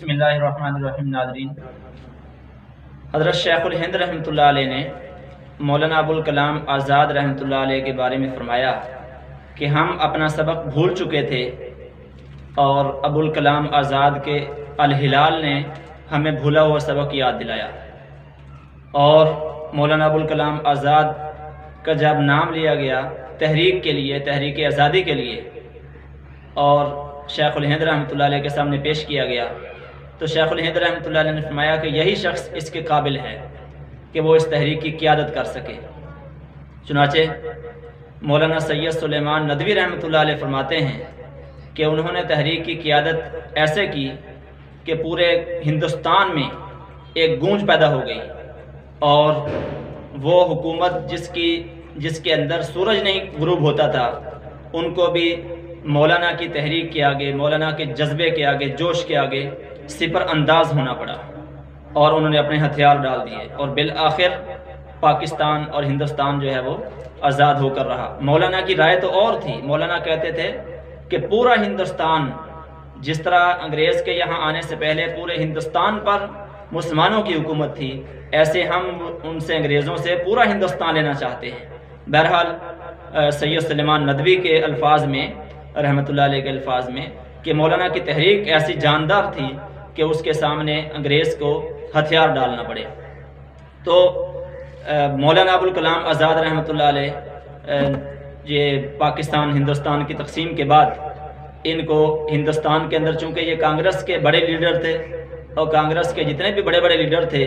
बिस्मिल्लाहिर्रहमानिर्रहीम। नाज़रीन, हज़रत शेखुल हिंद रहमतुल्लाह अलैह ने मौलाना अबुल कलाम आज़ाद रहमतुल्लाह अलैह के बारे में फ़रमाया कि हम अपना सबक भूल चुके थे और अबुल कलाम आज़ाद के अल हिलाल ने हमें भूला हुआ सबक याद दिलाया। और मौलाना अबुल कलाम आज़ाद का जब नाम लिया गया तहरीक के लिए, तहरीक आज़ादी के लिए, और शेखुल हिंद रहमतुल्लाह अलैह के सामने पेश किया गया, तो शेखुल हिंद रहमतुल्लाह अलैह ने फरमाया कि यही शख्स इसके काबिल है कि वो इस तहरीक की क़ियादत कर सके। चुनाचे मौलाना सैयद सुलेमान नदवी रहमतुल्लाह अलैह फरमाते हैं कि उन्होंने तहरीक की क़ियादत ऐसे की कि पूरे हिंदुस्तान में एक गूंज पैदा हो गई, और वो हुकूमत जिसके अंदर सूरज नहीं गुरूब होता था, उनको भी मौलाना की तहरीक के आगे, मौलाना के जज्बे के आगे, जोश के आगे सिपर अंदाज होना पड़ा और उन्होंने अपने हथियार डाल दिए, और बिल आखिर पाकिस्तान और हिंदुस्तान जो है वो आज़ाद होकर रहा। मौलाना की राय तो और थी। मौलाना कहते थे कि पूरा हिंदुस्तान, जिस तरह अंग्रेज़ के यहाँ आने से पहले पूरे हिंदुस्तान पर मुसलमानों की हुकूमत थी, ऐसे हम उनसे, अंग्रेज़ों से पूरा हिंदुस्तान लेना चाहते हैं। बहरहाल सैयद सुलेमान नदवी के अल्फाज में, रहमतुल्लाह अलैह के अल्फाज में, कि मौलाना की तहरीक ऐसी जानदार थी कि उसके सामने अंग्रेज़ को हथियार डालना पड़े। तो मौलाना अबुल कलाम आज़ाद रहमतुल्लाह अलैह ये पाकिस्तान हिंदुस्तान की तकसीम के बाद इनको हिंदुस्तान के अंदर, चूँकि ये कांग्रेस के बड़े लीडर थे और कांग्रेस के जितने भी बड़े बड़े लीडर थे,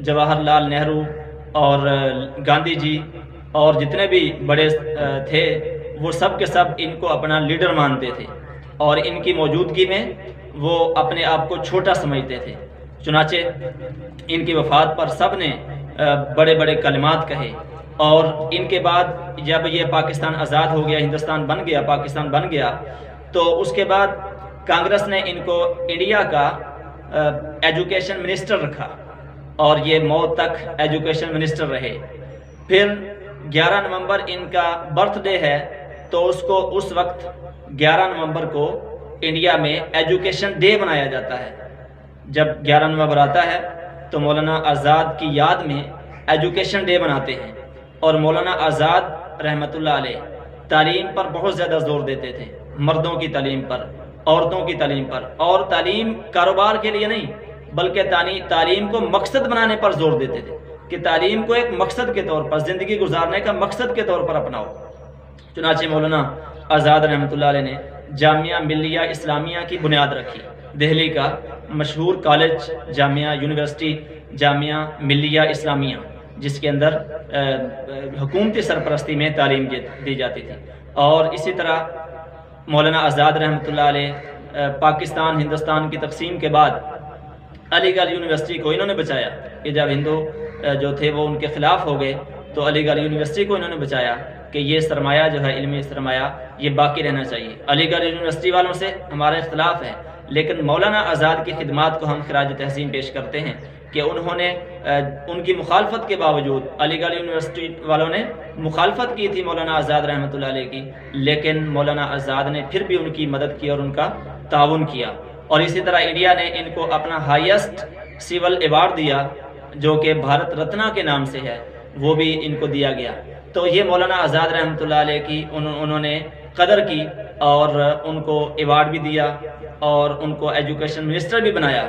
जवाहरलाल नेहरू और गांधी जी और जितने भी बड़े थे, वो सब के सब इनको अपना लीडर मानते थे और इनकी मौजूदगी में वो अपने आप को छोटा समझते थे। चुनाचे इनकी वफ़ात पर सब ने बड़े बड़े कलिमात कहे, और इनके बाद जब ये पाकिस्तान आज़ाद हो गया, हिंदुस्तान बन गया, पाकिस्तान बन गया, तो उसके बाद कांग्रेस ने इनको इंडिया का एजुकेशन मिनिस्टर रखा और ये मौत तक एजुकेशन मिनिस्टर रहे। फिर 11 नवंबर इनका बर्थडे है, तो उसको उस वक्त 11 नवंबर को इंडिया में एजुकेशन डे मनाया जाता है। जब 11 नवंबर आता है तो मौलाना आज़ाद की याद में एजुकेशन डे मनाते हैं। और मौलाना आज़ाद रहमतुल्लाह अलैह तालीम पर बहुत ज़्यादा ज़ोर देते थे, मर्दों की तालीम पर, औरतों की तालीम पर, और तालीम कारोबार के लिए नहीं बल्कि तालीम को मकसद बनाने पर ज़ोर देते थे कि तालीम को एक मकसद के तौर पर, ज़िंदगी गुजारने का मकसद के तौर पर अपनाओ। चुनाचे मौलाना आज़ाद रहमतुल्लाह अलैह ने जामिया मिल्लिया इस्लामिया की बुनियाद रखी। दिल्ली का मशहूर कॉलेज, जामिया यूनिवर्सिटी जामिया मिल्लिया इस्लामिया, जिसके अंदर हुकूमती सरपरस्ती में तालीम दी जाती थी। और इसी तरह मौलाना आज़ाद रहमतुल्लाह अलैह पाकिस्तान हिंदुस्तान की तकसीम के बाद अलीगढ़ यूनिवर्सिटी को इन्होंने बचाया कि जब हिंदू जो थे वो उनके ख़िलाफ़ हो गए, तो अलीगढ़ यूनिवर्सिटी को इन्होंने बचाया कि ये सरमाया जो है, इल्मी सरमाया, ये बाकी रहना चाहिए। अलीगढ़ यूनिवर्सिटी वालों से हमारा इख्तलाफ है, लेकिन मौलाना आज़ाद की खिदमात को हम खिराज तहसीन पेश करते हैं कि उन्होंने उनकी मुखालफत के बावजूद, अलीगढ़ यूनिवर्सिटी वालों ने मुखालफत की थी मौलाना आज़ाद रहमतुल्लाह अलैह की, लेकिन मौलाना आज़ाद ने फिर भी उनकी मदद की और उनका ताउन किया। और इसी तरह इंडिया ने इनको अपना हाईएस्ट सिविल अवार्ड दिया, जो कि भारत रत्ना के नाम से है, वो भी इनको दिया गया। तो ये मौलाना आज़ाद रहमतुल्लाह अलैह की उन्होंने कदर की और उनको अवार्ड भी दिया और उनको एजुकेशन मिनिस्टर भी बनाया,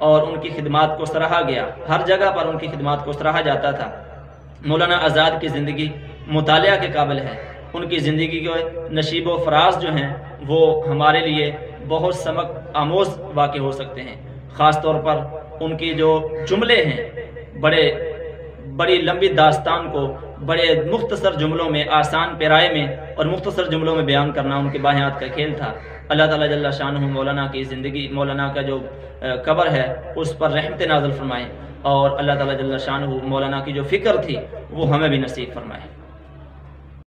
और उनकी खिदमात को सराहा गया। हर जगह पर उनकी खिदमात को सराहा जाता था। मौलाना आज़ाद की ज़िंदगी मुतालिया के काबिल है। उनकी ज़िंदगी के नशीब व फराज जो हैं वो हमारे लिए बहुत सबक आमोज़ वाक़े हो सकते हैं। ख़ास तौर पर उनकी जो जुमले हैं, बड़ी लंबी दास्तान को बड़े मुख्तसर जुमलों में, आसान पेराए में और मुख्तसर जुमलों में बयान करना उनके बाहियात का खेल था। अल्लाह ताला जल्ला शानुहु मौलाना की ज़िंदगी, मौलाना का जो कब्र है उस पर रहमत नाज़िल फरमाए, और अल्लाह ताला जल्ला शानुहु मौलाना की जो फ़िक्र थी वो हमें भी नसीब फरमाए।